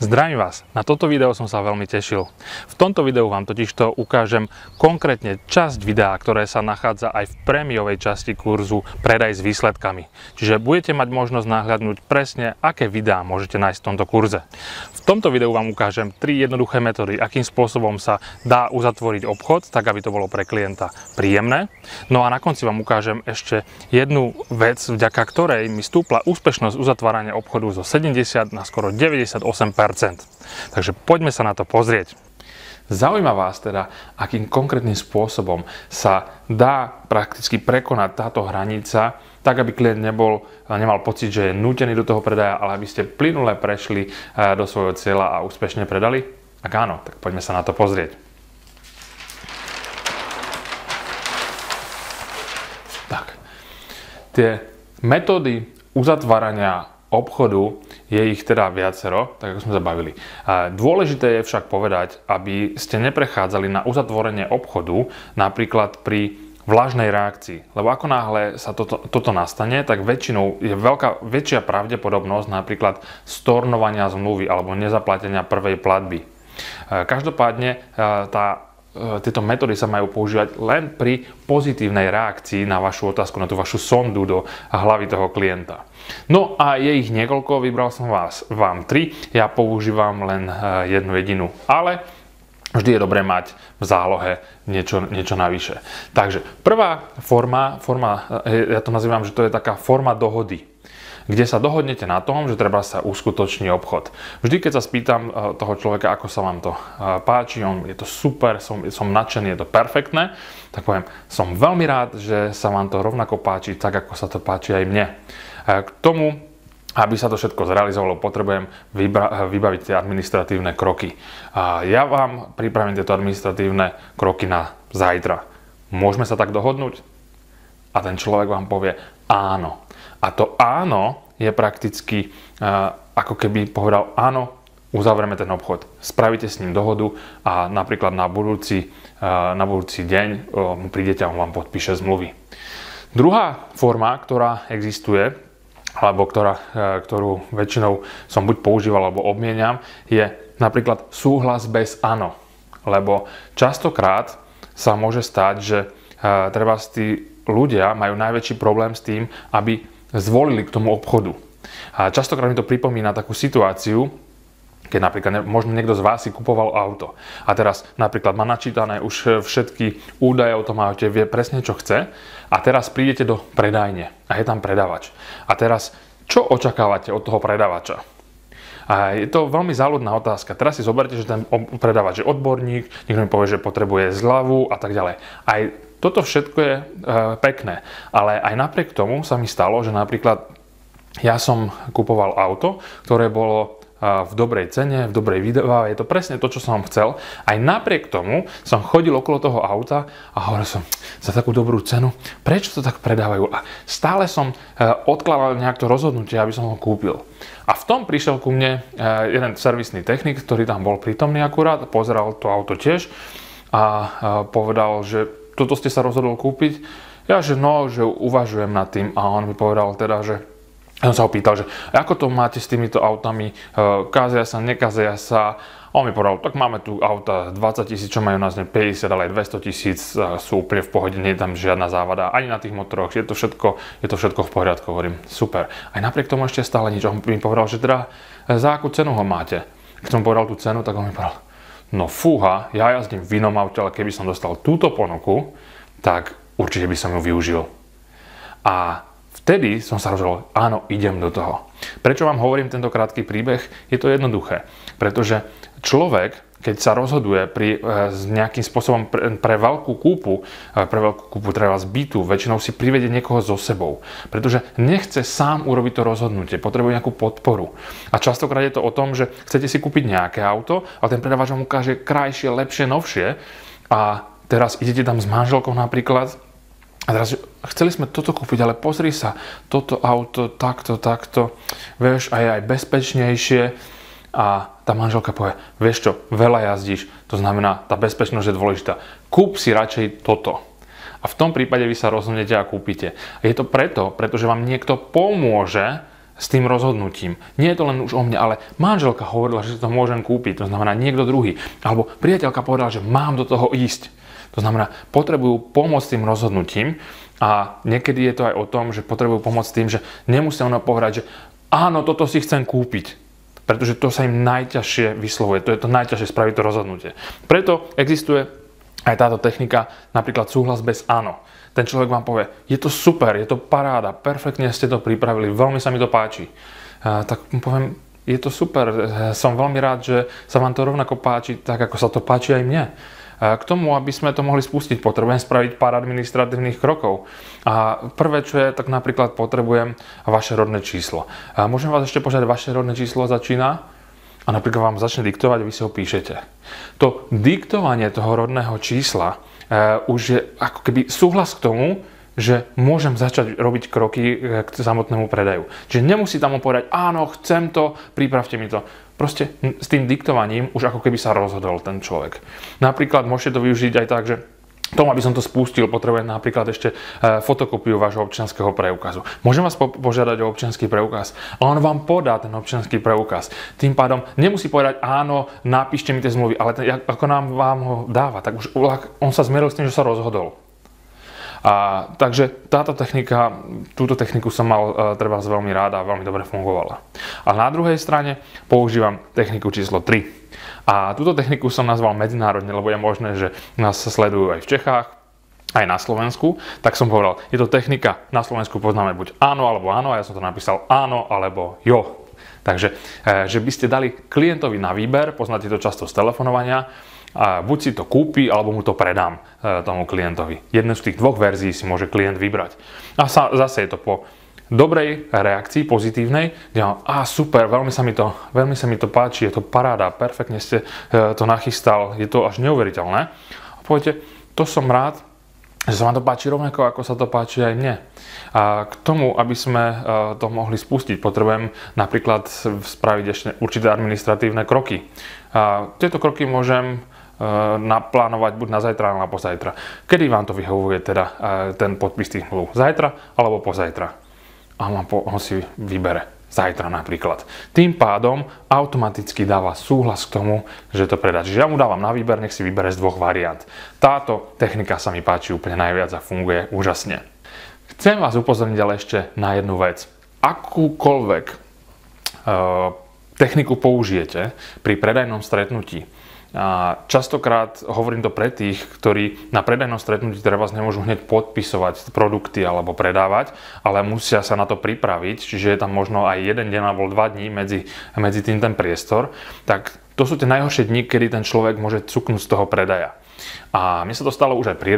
Zdravím vás, na toto video som sa veľmi tešil. V tomto videu vám totižto ukážem konkrétne časť videa, ktoré sa nachádza aj v prémiovej časti kurzu Predaj s výsledkami. Čiže budete mať možnosť nahliadnúť presne, aké videá môžete nájsť v tomto kurze. V tomto videu vám ukážem 3 jednoduché metódy, akým spôsobom sa dá uzatvoriť obchod, tak aby to bolo pre klienta príjemné. No a na konci vám ukážem ešte jednu vec, vďaka ktorej mi stúpla úspešnosť uzatvárania obchodu zo 70 na skoro 98%. Takže poďme sa na to pozrieť. Zaujíma vás teda, akým konkrétnym spôsobom sa dá prakticky prekonať táto hranica, tak aby klient nemal pocit, že je nútený do toho predaja, ale aby ste plynule prešli do svojho cieľa a úspešne predali? Ak áno, tak poďme sa na to pozrieť. Tak, tie metódy uzatvárania obchodu, je ich teda viacero, tak ako sme sa bavili. Dôležité je však povedať, aby ste neprechádzali na uzatvorenie obchodu napríklad pri vlažnej reakcii. Lebo ako náhle sa toto nastane, tak väčšinou je väčšia pravdepodobnosť napríklad stornovania zmluvy alebo nezaplatenia prvej platby. Každopádne tieto metódy sa majú používať len pri pozitívnej reakcii na vašu otázku, na tú vašu sondu do hlavy toho klienta. No a je ich niekoľko, vybral som vám 3, ja používam len jednu jedinú, ale vždy je dobré mať v zálohe niečo navyše. Takže prvá forma, ja to nazývam, že to je taká forma dohody, kde sa dohodnete na tom, že treba sa uskutoční obchod. Vždy, keď sa spýtam toho človeka, ako sa vám to páči, je to super, som nadšený, je to perfektné, tak poviem, som veľmi rád, že sa vám to rovnako páči, tak ako sa to páči aj mne. K tomu, aby sa to všetko zrealizovalo, potrebujem vybaviť tie administratívne kroky. Ja vám pripravím tieto administratívne kroky na zajtra. Môžeme sa tak dohodnúť? A ten človek vám povie áno. A to áno je prakticky ako keby povedal áno, uzavrieme ten obchod. Spravíte s ním dohodu a napríklad na budúci deň mu prídete a on vám podpíše zmluvy. Druhá forma, ktorá existuje, alebo ktorú väčšinou som buď používal alebo obmieniam, je napríklad súhlas bez áno. Lebo častokrát sa môže stať, že tí ľudia majú najväčší problém s tým, aby zvolili k tomu obchodu. A častokrát mi to pripomína takú situáciu, keď napríklad možno niekto z vás si kupoval auto a teraz napríklad má načítané už všetky údaje o tom aute, vie presne čo chce a teraz prídete do predajne a je tam predavač. A teraz čo očakávate od toho predavača? A je to veľmi záľudná otázka. Teraz si zoberte, že ten predavač je odborník, niekto mi povie, že potrebuje zľavu a tak ďalej. Aj toto všetko je pekné, ale aj napriek tomu sa mi stalo, že napríklad ja som kupoval auto, ktoré bolo v dobrej cene, v dobrej výbave, je to presne to, čo som chcel. Aj napriek tomu som chodil okolo toho auta a hovoril som, za takú dobrú cenu, prečo to tak predávajú? A stále som odkladal nejak to rozhodnutie, aby som ho kúpil. A v tom prišiel ku mne jeden servisný technik, ktorý tam bol prítomný akurát, pozeral to auto tiež a povedal, že toto ste sa rozhodol kúpiť? Ja, že uvažujem nad tým a on mi povedal teda, že ja som sa ho pýtal, že ako to máte s týmito autami, kazia sa, nekazia sa? A on mi povedal, tak máme tu auta 20 000, čo majú na zne 50, ale aj 200 000 sú úplne v pohode, nie je tam žiadna závada, ani na tých motoroch, je to všetko v poriadku, hovorím, super. Aj napriek tomu ešte stále nič, on mi povedal, že teda za akú cenu ho máte? Keď som povedal tú cenu, tak on mi povedal, no fúha, ja jazdím v inom aute, ale keby som dostal túto ponuku, tak určite by som ju využil. A vtedy som sa rozhodol, áno, idem do toho. Prečo vám hovorím tento krátky príbeh? Je to jednoduché, pretože človek, keď sa rozhoduje nejakým spôsobom pre veľkú kúpu treba z bytu, väčšinou si privedie niekoho so sebou, pretože nechce sám urobiť to rozhodnutie, potrebuje nejakú podporu. A častokrát je to o tom, že chcete si kúpiť nejaké auto, ale ten predávač vám ukáže krajšie, lepšie, novšie a teraz idete tam s manželkou napríklad a teraz chceli sme toto kúpiť, ale pozri sa, toto auto takto, vieš, a je aj bezpečnejšie. A tá manželka povie, vieš čo, veľa jazdíš, to znamená, tá bezpečnosť je dôležitá. Kúp si radšej toto. A v tom prípade vy sa rozhodnete a kúpite. A je to pretože vám niekto pomôže s tým rozhodnutím. Nie je to len už o mne, ale manželka hovorila, že si to môžem kúpiť, to znamená niekto druhý. Alebo priateľka povedala, že mám do toho ísť. To znamená, potrebujú pomôcť tým rozhodnutím a niekedy je to aj o tom, že potrebujú pomôcť tým, že nemusia ono povedať, že áno, toto si chcem kúpiť. Pretože to sa im najťažšie vyslovuje. To je to najťažšie spraviť to rozhodnutie. Preto existuje aj táto technika, napríklad súhlas bez áno. Ten človek vám povie, je to super, je to paráda, perfektne ste to pripravili, veľmi sa mi to páči. Tak mu poviem, je to super, som veľmi rád, že sa vám to rovnako páči, tak ako sa to páči aj mne. K tomu, aby sme to mohli spustiť, potrebujem spraviť pár administratívnych krokov. A prvé, čo je, tak napríklad potrebujem vaše rodné číslo. Môžem vás ešte požiadať, vaše rodné číslo začína? A napríklad vám začne diktovať a vy si ho píšete. To diktovanie toho rodného čísla už je ako keby súhlas k tomu, že môžem začať robiť kroky k samotnému predaju. Čiže nemusí tam povedať, áno, chcem to, pripravte mi to. Proste s tým diktovaním už ako keby sa rozhodol ten človek. Napríklad môžete to využiť aj tak, že tomu, aby som to spustil, potrebujem napríklad ešte fotokopiu vášho občianskeho preukazu. Môžem vás požiadať o občiansky preukaz a on vám podá ten občiansky preukaz. Tým pádom nemusí povedať áno, napíšte mi tie zmluvy, ale ako vám ho dáva, tak už on sa zmieril s tým, že sa rozhodol. Takže túto techniku som mal treba veľmi rád a veľmi dobre fungovala. A na druhej strane používam techniku číslo 3. A túto techniku som nazval medzinárodne, lebo je možné, že nás sledujú aj v Čechách, aj na Slovensku. Tak som povedal, je to technika, na Slovensku poznáme buď áno alebo áno, a ja som to napísal áno alebo jo. Takže, že by ste dali klientovi na výber, poznáte to často z telefonovania, a buď si to kúpi, alebo mu to predám tomu klientovi. Jednu z tých dvoch verzií si môže klient vybrať. A zase je to po dobrej reakcii, pozitívnej, kde super, veľmi sa mi to páči, je to paráda, perfektne ste to nachystal, je to až neuveriteľné. A poviete, to som rád, že sa vám to páči rovnako, ako sa to páči aj mne. A k tomu, aby sme to mohli spustiť, potrebujem napríklad spraviť ešte určité administratívne kroky. A tieto kroky môžem naplánovať buď na zajtra, alebo na pozajtra. Kedy vám to vyhovuje teda ten podpis tých zmluv? Zajtra alebo pozajtra? A on si vybere zajtra napríklad. Tým pádom automaticky dáva súhlas k tomu, že to predá. Čiže ja mu dávam na výber, nech si vybere z dvoch variant. Táto technika sa mi páči úplne najviac a funguje úžasne. Chcem vás upozorniť ale ešte na jednu vec. Akúkoľvek techniku použijete pri predajnom stretnutí, a častokrát hovorím to pre tých, ktorí na predajnom stretnutí vás nemôžu hneď podpisovať produkty alebo predávať, ale musia sa na to pripraviť, čiže je tam možno aj jeden deň alebo 2 dní medzi tým ten priestor, tak to sú tie najhoršie dni, kedy ten človek môže cuknúť z toho predaja. A mne sa to stalo už aj pri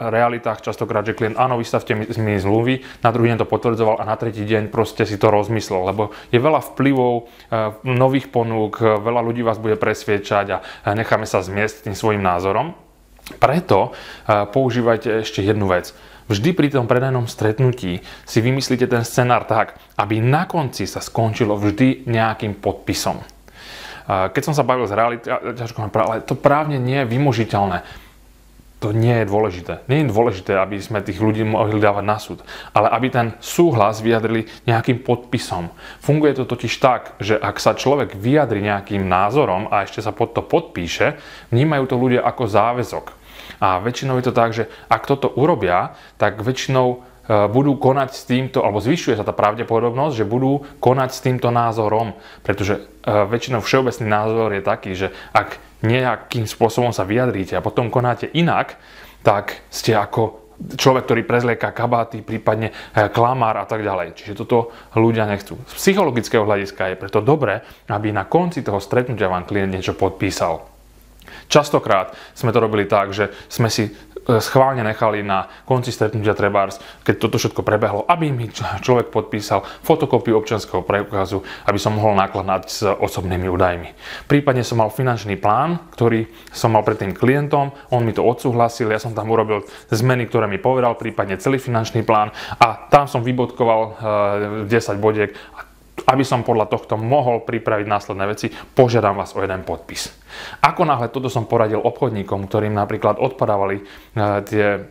realitách, častokrát, že klient, áno, vystavte mi zmluvy, na druhý deň to potvrdzoval a na tretí deň proste si to rozmyslel, lebo je veľa vplyvov, nových ponúk, veľa ľudí vás bude presviedčať a necháme sa zmiesť tým svojim názorom. Preto používajte ešte jednu vec. Vždy pri tom predajnom stretnutí si vymyslíte ten scenár tak, aby na konci sa skončilo vždy nejakým podpisom. Keď som sa bavil s realitáčkom, ale to právne nie je vymožiteľné. To nie je dôležité. Nie je dôležité, aby sme tých ľudí mohli dávať na súd, ale aby ten súhlas vyjadrili nejakým podpisom. Funguje to totiž tak, že ak sa človek vyjadri nejakým názorom a ešte sa pod to podpíše, vnímajú to ľudia ako záväzok. A väčšinou je to tak, že ak toto urobia, tak väčšinou budú konať s týmto, alebo zvyšuje sa tá pravdepodobnosť, že budú konať s týmto názorom. Pretože väčšinou všeobecný názor je taký, že ak nejakým spôsobom sa vyjadríte a potom konáte inak, tak ste ako človek, ktorý prezlieka kabáty, prípadne klamár a tak ďalej. Čiže toto ľudia nechcú. Z psychologického hľadiska je preto dobré, aby na konci toho stretnutia vám klient niečo podpísal. Častokrát sme to robili tak, že sme si schválne nechali na konci stretnutia trebárs, keď toto všetko prebehlo, aby mi človek podpísal fotokópiu občianskeho preukazu, aby som mohol nakladať s osobnými údajmi. Prípadne som mal finančný plán, ktorý som mal pred tým klientom, on mi to odsúhlasil, ja som tam urobil zmeny, ktoré mi povedal, prípadne celý finančný plán a tam som vybodkoval 10 bodiek. Aby som podľa tohto mohol pripraviť následné veci, požiadam vás o jeden podpis. Ako náhle toto som poradil obchodníkom, ktorým napríklad odpadávali tie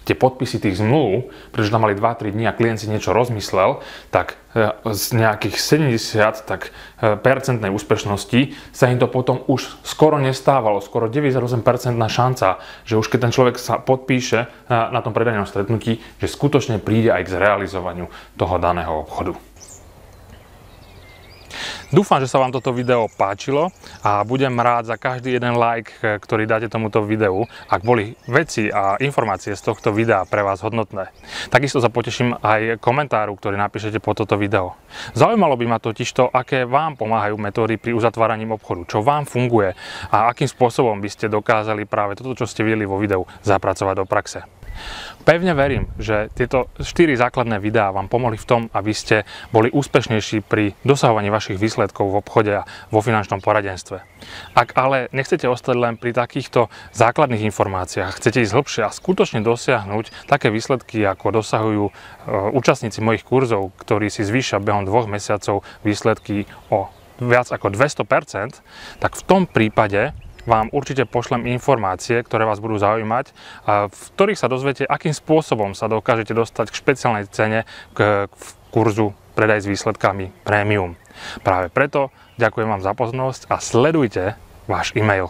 tie podpisy tých zmluv, pretože tam mali 2-3 dní a klient si niečo rozmyslel, tak z nejakých 70 percentnej úspešnosti sa im to potom už skoro nestávalo, skoro 98% šanca, že už keď ten človek sa podpíše na tom predajnom stretnutí, že skutočne príde aj k zrealizovaniu toho daného obchodu. Dúfam, že sa vám toto video páčilo a budem rád za každý jeden like, ktorý dáte tomuto videu, ak boli veci a informácie z tohto videa pre vás hodnotné. Takisto sa poteším aj komentáru, ktorý napíšete pod toto video. Zaujímalo by ma totiž to, aké vám pomáhajú metódy pri uzatváraní obchodu, čo vám funguje a akým spôsobom by ste dokázali práve toto, čo ste videli vo videu, zapracovať do praxe. Pevne verím, že tieto 4 základné videá vám pomohli v tom, aby ste boli úspešnejší pri dosahovaní vašich výsledkov v obchode a vo finančnom poradenstve. Ak ale nechcete ostať len pri takýchto základných informáciách, chcete ísť hlbšie a skutočne dosiahnuť také výsledky, ako dosahujú účastníci mojich kurzov, ktorí si zvýšia behom 2 mesiacov výsledky o viac ako 200%, tak v tom prípade vám určite pošlem informácie, ktoré vás budú zaujímať, v ktorých sa dozviete, akým spôsobom sa dokážete dostať k špeciálnej cene k kurzu Predaj s výsledkami Premium. Práve preto ďakujem vám za pozornosť a sledujte váš e-mail.